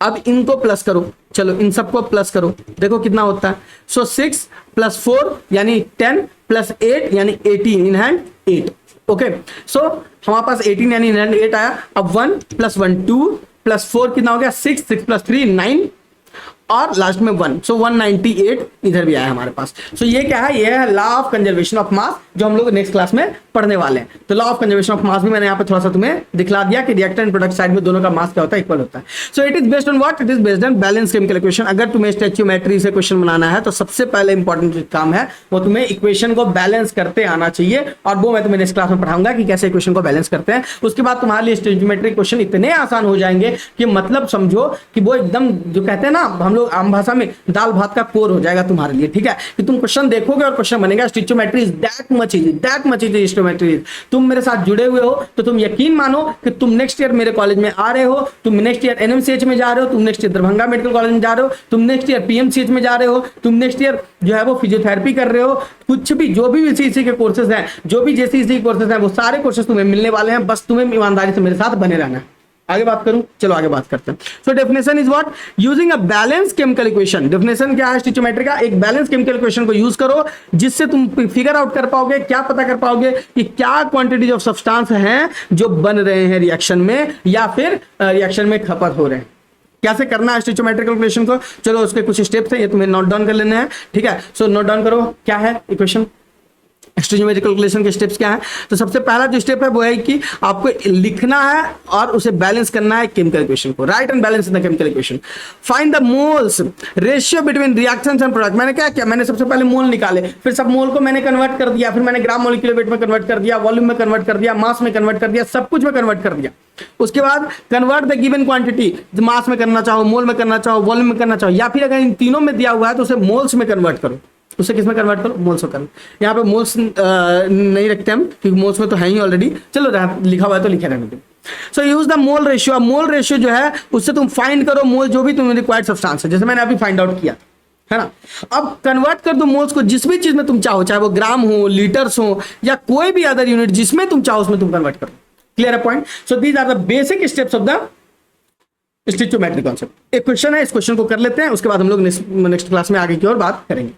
अब इनको प्लस करो, चलो इन सबको प्लस करो, देखो कितना होता है। सो 6 + 4 यानी 10 + 8 यानी 18 इन हैंड 8। ओके, सो हमारे पास 18 यानी इन हैंड 8 आया। अब 1 + 1 2 + 4 कितना हो गया 6, 6 + 3 9 और लास्ट में 1, सो 198 इधर भी आया हमारे पास। सो ये क्या है, ये है law of conservation of mass, जो हम लोग नेक्स्ट क्लास में पढ़ने वाले हैं। तो law of conservation of mass भी मैंने यहाँ पे थोड़ा सा तुम्हें दिखला दिया कि रिएक्टेंट एंड प्रोडक्ट साइड में दोनों का मास क्या होता है, इक्वल होता है। सो it is based on what, it is based on balance chemical equation. अगर तुम्हें स्टैच्यूमेट्री से क्वेश्चन बनाना है तो सबसे पहले इंपॉर्टेंट जो काम है वो तुम्हें इक्वेशन को बैलेंस करते आना चाहिए, और वो मैं तुम्हें नेक्स्ट क्लास में पढ़ाऊंगा कि कैसे इक्वेशन को बैलेंस करते हैं। उसके बाद तुम्हारे लिए स्टैच्यूमेट्री क्वेश्चन इतने आसान हो जाएंगे कि मतलब समझो कि वो एकदम जो कहते हैं ना हम लोग आम भाषा में दाल भात का कोर हो जाएगा तुम्हारे लिए। ठीक है, कि तुम क्वेश्चन देखोगे और क्वेश्चन बनेगा। Stoichiometry is that much easy, that much easy stoichiometry. तुम मेरे साथ जुड़े हुए हो तो तुम यकीन मानो कि तुम नेक्स्ट ईयर मेरे कॉलेज में आ रहे हो, तुम नेक्स्ट ईयर NMCH में जा रहे हो, तुम next year Darbhanga medical college में जा रहे हो, तुम नेक्स्ट ईयर PMCH में जा रहे हो, तुम नेक्स्ट ईयर जो है वो फिजियोथेरेपी कर रहे हो, कुछ भी जो भी इसी के कोर्सेज हैं, जो भी जैसे कोर्सेज हैं, वो सारे कोर्सेज तुम्हें मिलने वाले हैं। बस तुम्हें ईमानदारी से मेरे साथ बने रहना है। आगे बात करूं, चलो आगे बात करते हैं। So definition is what, using a balance chemical equation. Definition क्या है स्टैच्यूमेट्री का, एक बैलेंस केमिकल इक्वेशन को यूज करो जिससे तुम फिगर आउट कर पाओगे, क्या पता कर पाओगे कि क्या क्वांटिटीज ऑफ सब्सटेंस हैं जो बन रहे हैं रिएक्शन में या फिर रिएक्शन में खपत हो रहे हैं। कैसे करना है स्टैच्यूमेट्री कैलकुलेशन को, चलो उसके कुछ स्टेप्स हैं, ये तुम्हें नोट डाउन कर लेने हैं। ठीक है, सो नोट डाउन करो क्या है इक्वेशन, स्टैच्यूमेट्री कैलकुलेशन के स्टेप्स क्या हैं। तो सबसे पहला जो स्टेप है वो है कि आपको लिखना है और उसे बैलेंस करना है केमिकल इक्वेशन को। Right and balance in the chemical equation. Find the moles ratio between reactions and product. मैंने क्या किया, मैंने सबसे पहले मोल निकाले, फिर सब मोल को मैंने कन्वर्ट कर दिया, फिर मैंने ग्राम मोलिक्यूलर वेट में कन्वर्ट कर दिया, वॉल्यूम में कन्वर्ट कर दिया, मास में कन्वर्ट कर दिया, सब कुछ में कन्वर्ट कर दिया। उसके बाद कन्वर्ट द गिवन क्वांटिटी, मास में करना चाहो, मोल में करना चाहो, वॉल्यूम में करना चाहो, या फिर अगर इन तीनों में दिया हुआ है तो उसे मोल्स में कन्वर्ट करो। उसे किस में कन्वर्ट करो, मोल्स में करो। यहाँ पे मोल्स नहीं रखते हम क्योंकि मोल्स में तो है ही ऑलरेडी, चलो लिखा हुआ है तो लिखे रहने दो। So use the mole ratio. Mole ratio जो है उससे तुम फाइंड करो मोल जो भी तुम्हें रिक्वायर्ड सब्सटेंस है, जैसे मैंने अभी फाइंड आउट किया है ना। अब कन्वर्ट कर दो मोल्स को जिस भी चीज में तुम चाहो, चाहे वो ग्राम हो, लीटर्स हो या कोई भी अदर यूनिट जिसमें तुम चाहो उसमें तुम कन्वर्ट करो। क्लियर है point. So these are the basic steps of the stoichiometry concept. एक क्वेश्चन है, इस क्वेश्चन को कर लेते हैं, उसके बाद हम लोग नेक्स्ट क्लास में आगे की और बात करेंगे।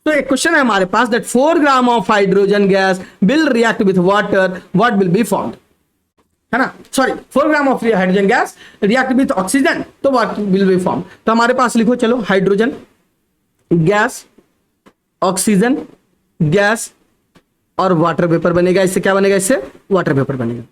तो एक क्वेश्चन है हमारे पास that 4 gram of hydrogen gas will react with water, what will be formed, है ना। Sorry, 4 gram of hydrogen gas react with oxygen, तो व्हाट विल बी फॉर्म्ड। तो हमारे पास लिखो, चलो हाइड्रोजन गैस, ऑक्सीजन गैस और वाटर वेपर बनेगा। इससे क्या बनेगा, इससे वाटर वेपर बनेगा।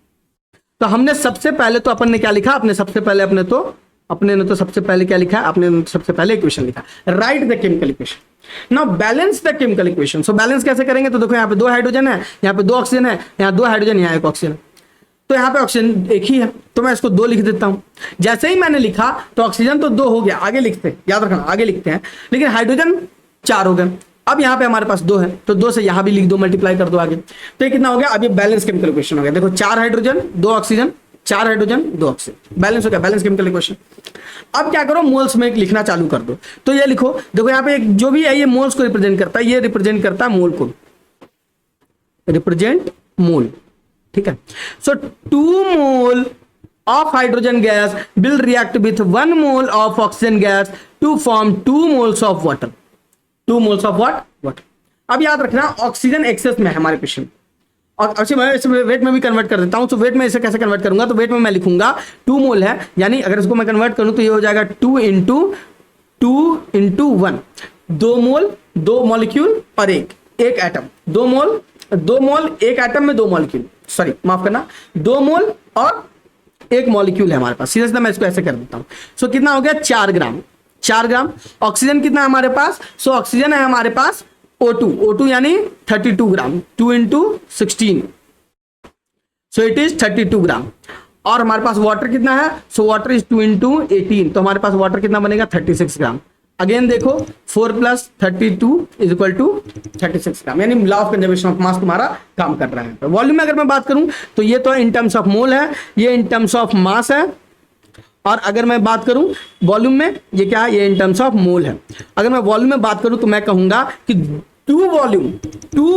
तो हमने सबसे पहले तो अपन ने क्या लिखा, अपने ने तो सबसे पहले क्या लिखा, आपने सबसे पहले इक्वेशन लिखा, right the chemical equation. Now balance the chemical equation. So balance कैसे करेंगे, तो देखो यहाँ पे 2 हाइड्रोजन है, यहाँ पे 2 ऑक्सीजन है, यहाँ 2 हाइड्रोजन, यहाँ 1 ऑक्सीजन। तो यहाँ पे ऑक्सीजन एक ही है तो मैं इसको 2 लिख देता हूं। जैसे ही मैंने लिखा तो ऑक्सीजन तो 2 हो गया, आगे लिखते हैं, याद रखना आगे लिखते हैं, लेकिन हाइड्रोजन 4 हो गए। अब यहाँ पे हमारे पास 2 है तो 2 से यहाँ भी लिख दो, मल्टीप्लाई कर दो आगे, तो ये कितना हो गया, अब ये बैलेंस केमिकल इक्वेशन हो गया। देखो 4 hydrogen 2 oxygen, 4 hydrogen 2 oxygen, balance हो गया, बैलेंस केमिकल इक्वेशन। अब क्या करो, मोल्स में लिखना चालू कर दो। तो ये लिखो, देखो यहाँ पे जो भी है ये मोल्स को रिप्रेजेंट करता है, ये रिप्रेजेंट करता है मोल को, रिप्रेजेंट मोल। ठीक है, so 2 mole of hydrogen gas will react with 1 mole of oxygen gas to form 2 moles of water. 2 moles of water. अब याद रखना ऑक्सीजन एक्सेस में है हमारे क्वेश्चन, और अच्छे मैं इसे वेट में भी कन्वर्ट कर देता हूं। तो वेट में इसे कैसे कन्वर्ट करूंगा, तो वेट में मैं लिखूंगा 2 मोल है, यानी अगर इसको मैं कन्वर्ट करूं तो ये हो जाएगा 2 इंटू 1, 2 मोल 2 मॉलिक्यूल और एक एटम, 2 मोल 1 एटम में 2 मॉलिक्यूल, सॉरी माफ करना, 2 मोल और 1 मॉलिक्यूल है हमारे पास। सीरियसली मैं इसको ऐसे कर देता हूं। सो कितना हो गया, 4 ग्राम। ऑक्सीजन कितना है हमारे पास, सो ऑक्सीजन है हमारे पास O2 यानी 32 ग्राम, 2 इंटू 16, सो इट इज 32 ग्राम। और हमारे पास वाटर कितना है, सो वाटर इज 2 इंटू 18, तो हमारे पास वाटर कितना बनेगा 36 ग्राम। अगेन देखो 4 प्लस 32 इज इक्वल टू 36 ग्राम, यानी law of conservation of mass तुम्हारा काम कर रहा है। वॉल्यूम में अगर मैं बात करूं तो ये तो इन टर्म्स ऑफ मोल है, ये इन टर्म्स ऑफ मास है, और अगर मैं बात करूं वॉल्यूम में, ये क्या है, ये इन टर्म्स ऑफ मोल है। अगर मैं वॉल्यूम में बात करूं तो मैं कहूंगा कि two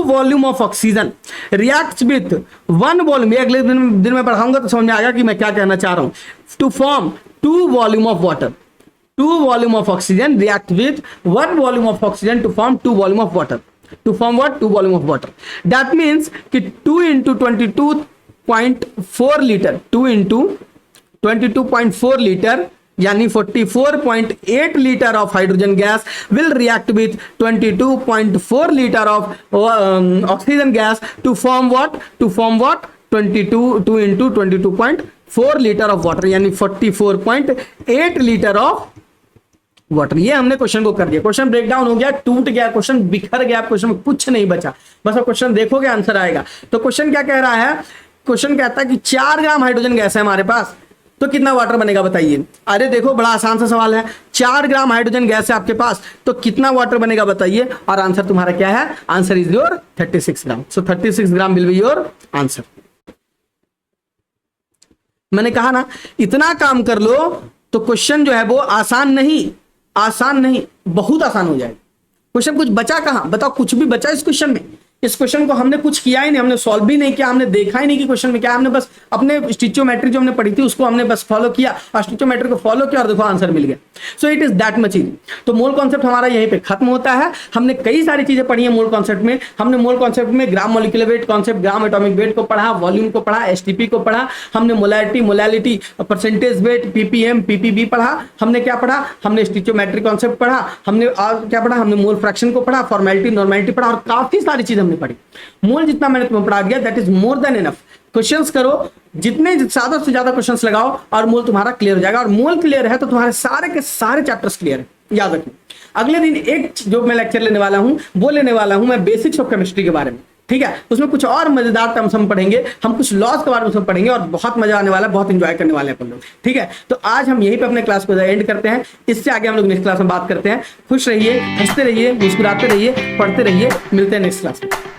volume of oxygen reacts with 1 volume, ये अगले दिन में पढ़ाऊंगा तो समझ में आएगा कि मैं क्या कहना चाह रहा हूं, to form 2 volume of water, 2 volume of oxygen react with 1 volume of oxygen to form 2 volume of water. To form what? 2 volume of water. That means कि 2 into 22.4 liter, 2 into 22.4 liter यानी 44.8 liter of hydrogen gas will react with 22.4 liter of oxygen gas to form what? To form what? 2 into 22.4 liter of water यानी 44.8 liter of water. ये हमने question को कर दिया, question break down हो गया, टूट गया क्वेश्चन, बिखर गया क्वेश्चन में कुछ नहीं बचा, बस अब क्वेश्चन देखोगे आंसर आएगा। तो क्वेश्चन क्या कह रहा है, क्वेश्चन कहता है कि 4 ग्राम हाइड्रोजन गैस है हमारे पास, तो कितना वाटर बनेगा बताइए। अरे देखो बड़ा आसान सा सवाल है, 4 ग्राम हाइड्रोजन गैस है आपके पास, तो कितना वाटर बनेगा बताइए, और आंसर तुम्हारा क्या है, answer is your 36 gram. So 36 gram will be your answer. मैंने कहा ना इतना काम कर लो तो क्वेश्चन जो है वो आसान नहीं बहुत आसान हो जाएगा। क्वेश्चन कुछ बचा कहां बताओ, कुछ भी बचा इस क्वेश्चन में? इस क्वेश्चन को हमने कुछ किया ही नहीं, हमने सॉल्व भी नहीं किया, हमने देखा ही नहीं कि क्वेश्चन में क्या है, हमने बस अपने स्टिचोमेट्री जो हमने पढ़ी थी उसको हमने बस फॉलो किया, और स्टिचोमेट्री को फॉलो किया और देखो आंसर मिल गया। सो it is that much easy. तो मोल कॉन्सेप्ट हमारा यहीं पे खत्म होता है। हमने कई सारी चीजें पढ़ी है मोल कॉन्सेप्ट में। हमने मोल कॉन्सेप्ट में ग्राम molecular wait concept, gram atomic weight को पढ़ा, वॉल्यूम को पढ़ा, एसटीपी को पढ़ा, हमने molarity, molality, percentage wait, ppm, PPB पढ़ा, हमने क्या पढ़ा, हमने स्टिचोमेट्री कॉन्सेप्ट पढ़ा, हमने और क्या पढ़ा, हमने मोल फ्रैक्शन को पढ़ा, फॉर्मेलिटी, नॉर्मेलिटी पढ़ा, और काफी सारी चीजें हमने पढ़ी। मोल जितना मैंने तुम्हें पढ़ा दिया that is more than enough. Questions करो, जितने ज्यादा से ज्यादा क्वेश्चंस लगाओ और मोल तुम्हारा क्लियर हो जाएगा। और मोल क्लियर है तो तुम्हारे सारे के सारे चैप्टर्स क्लियर है, याद रखना। अगले दिन एक जो मैं लेक्चर लेने वाला हूं वो लेने वाला हूं मैं बेसिक्स ऑफ केमिस्ट्री के बारे में, ठीक है। उसमें कुछ और मजेदार टर्म्स हम पढ़ेंगे, हम कुछ लॉज के बारे में पढ़ेंगे और बहुत मजा आने वाला है, बहुत एंजॉय करने वाले हैं अपन लोग, ठीक है। तो आज हम यहीं पे अपने क्लास को एंड करते हैं। इससे आगे हम लोग नेक्स्ट क्लास में बात करते हैं। खुश रहिए, हंसते रहिए, मुस्कुराते रहिए, पढ़ते रहिए। मिलते हैं नेक्स्ट क्लास में।